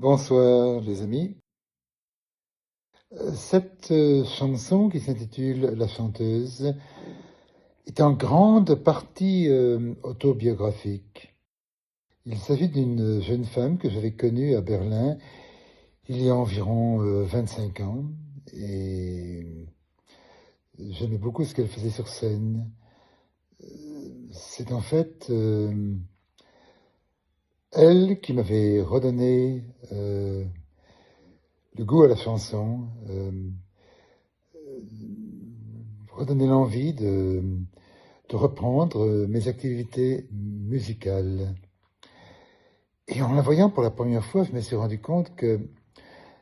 Bonsoir les amis. Cette chanson qui s'intitule La chanteuse est en grande partie autobiographique. Il s'agit d'une jeune femme que j'avais connue à Berlin il y a environ 25 ans et j'aimais beaucoup ce qu'elle faisait sur scène. C'est en fait elle qui m'avait redonné le goût à la chanson, redonné l'envie de reprendre mes activités musicales. Et en la voyant pour la première fois, je me suis rendu compte que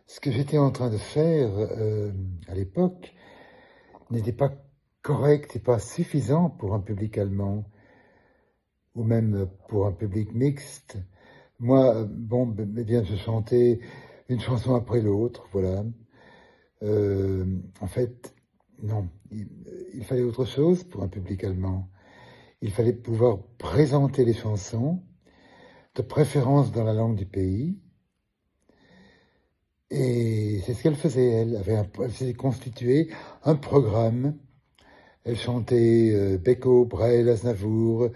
ce que j'étais en train de faire à l'époque n'était pas correct et pas suffisant pour un public allemand, ou même pour un public mixte. Moi, bon, eh bien, je chantais une chanson après l'autre, voilà. En fait, non, il fallait autre chose pour un public allemand. Il fallait pouvoir présenter les chansons, de préférence dans la langue du pays. Et c'est ce qu'elle faisait, elle s'est constituée un programme. Elle chantait Beko, Brel, Aznavour,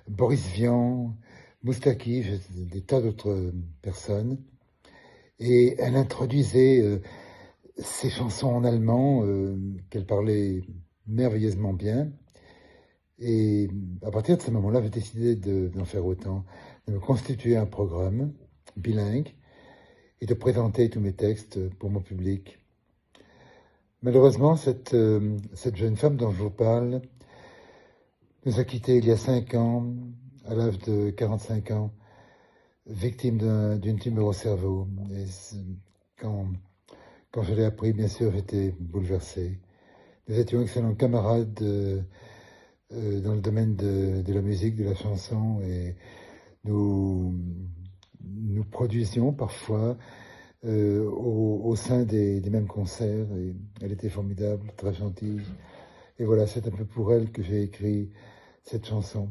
Boris Vian, Moustaki, des tas d'autres personnes. Et elle introduisait ces chansons en allemand qu'elle parlait merveilleusement bien. Et à partir de ce moment-là, j'ai décidé d'en faire autant, de me constituer un programme bilingue et de présenter tous mes textes pour mon public. Malheureusement, cette jeune femme dont je vous parle nous a quittés il y a 5 ans, à l'âge de 45 ans, victime d'une tumeur au cerveau. Et quand, quand je l'ai appris, bien sûr, j'étais bouleversé. Nous étions excellents camarades dans le domaine de la musique, de la chanson, et nous produisions parfois au sein des mêmes concerts. Et elle était formidable, très gentille. Et voilà, c'est un peu pour elle que j'ai écrit cette chanson.